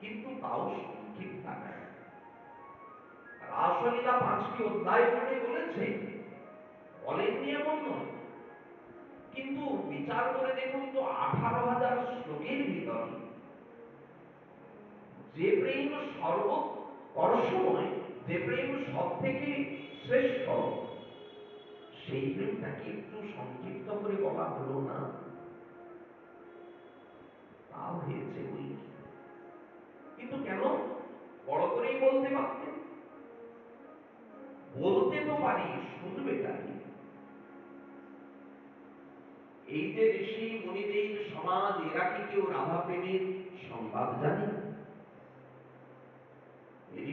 কিন্তু তাও সংক্ষিপ্ত আকারে। রাসলীলা 5টি অধ্যায় জুড়ে বলেছেন, বলেননি এমন নয়, কিন্তু বিচার করে দেখুন তো 18,000 শ্লোকের ভিতরে যে প্রেম সর্বোৎকর্ষময়, যে প্রেম সব থেকে শ্রেষ্ঠ, সেই প্রেমটাকে একটু সংক্ষিপ্ত করে বলা হলো না? তাও হয়েছে বই কি, কিন্তু কেন? বড় করেই বলতে পারতেন। বলতে তো পারি, শুনবেটা কে? এই যে ঋষি মুনিদের সমাজ, এরা কি কেউ রাধা প্রেমের সংবাদ জানে?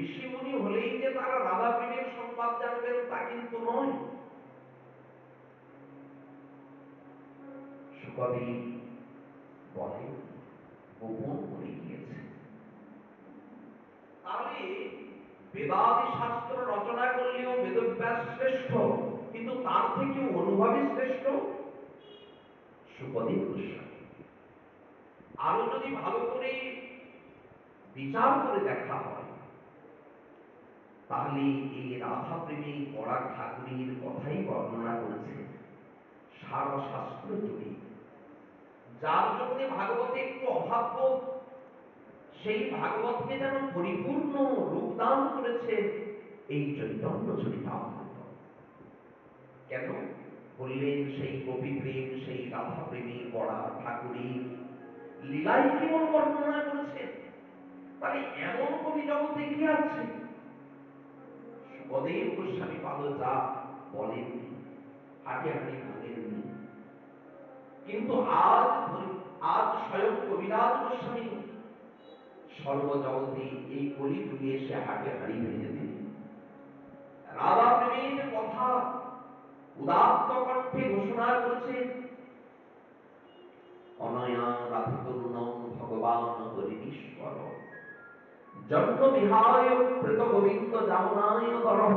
ঋষি মুনি হলেই যে তারা রাধা প্রেমের সংবাদ জানবেন তা কিন্তু নয়। শুকদেব বলেন, গোপন করে গিয়েছে। তাহলে বেদাদি শাস্ত্র রচনা করলেও বেদব্যাস শ্রেষ্ঠ, কিন্তু তার থেকেও অনুভবী শ্রেষ্ঠ শুকদেব গোস্বামী। আরো যদি ভালো করে বিচার করে দেখা হয়, তাহলে এই রাধা প্রেমী বড়া ঠাকুরের কথাই বর্ণনা করেছেন সারা শাস্ত্র জুড়ে। যার জন্য ভাগবতে একটু অভাববোধ, সেই ভাগবতকে যেন পরিপূর্ণ রূপদান করেছেন এই চৈতন্য চরিতামৃত। কেন? বললেন সেই গোপী প্রেম, সেই রাধা প্রেমী বড়া ঠাকুরের লীলাই কেবল বর্ণনা করেছেন। তাহলে এমন কবি জগতে কে আছে? সুখদেব গোস্বামী পাদ যা বলেননি, হাটে হাঁড়ি ভাঙেননি, কিন্তু আজ স্বয়ং কবিরাজ গোস্বামী সর্বজগতে এই কলিযুগে এসে হাটে হাঁড়ি ভেঙে দিলেন। রাধা প্রেমের কথা উদাত্ত কণ্ঠে ঘোষণা করেছেন, অনয়া রাধে তরুণং ভগবান হরিদীশ্বর, জন্ম বিহায় প্রীত গোবিন্দ যামনায় দরহ।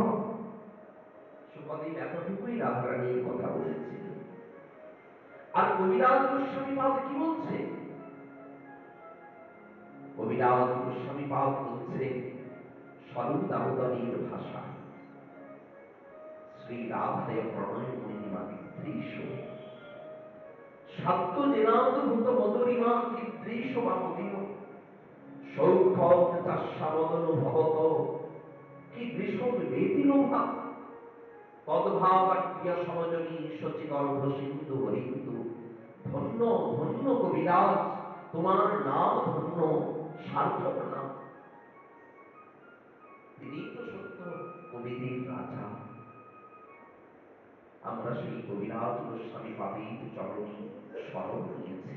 সুখদেব এতটুকুই রাধারানীর কথা বলেছিলেন। আর কবিরাজ গোস্বামী পাদ কি বলছেন? কবিরাজ গোস্বামী পাদ বলছেন স্বরূপ দামোদরের ভাষায়, শ্রী রাধায় প্রণয় মহিমা কীদৃশ, সাধ্য জেনাদ্ভূত মধুরিমা কীদৃশ বা মুদীয়, সৌখ্যং চাস্যামদনুভবত কীদৃশং বেতি লোভা, তদ্ভাবাট্য সমজনী শচীগর্ভ সিন্ধু হরিন্দু। ধন্য ধন্য কবিরাজ, তোমার নাম ধন্য, সার্থক নাম। তিনিই তো সত্য কবিদের রাজা। আমরা সেই কবিরাজ গোস্বামী পাদের চরণে শরণ নিয়েছি।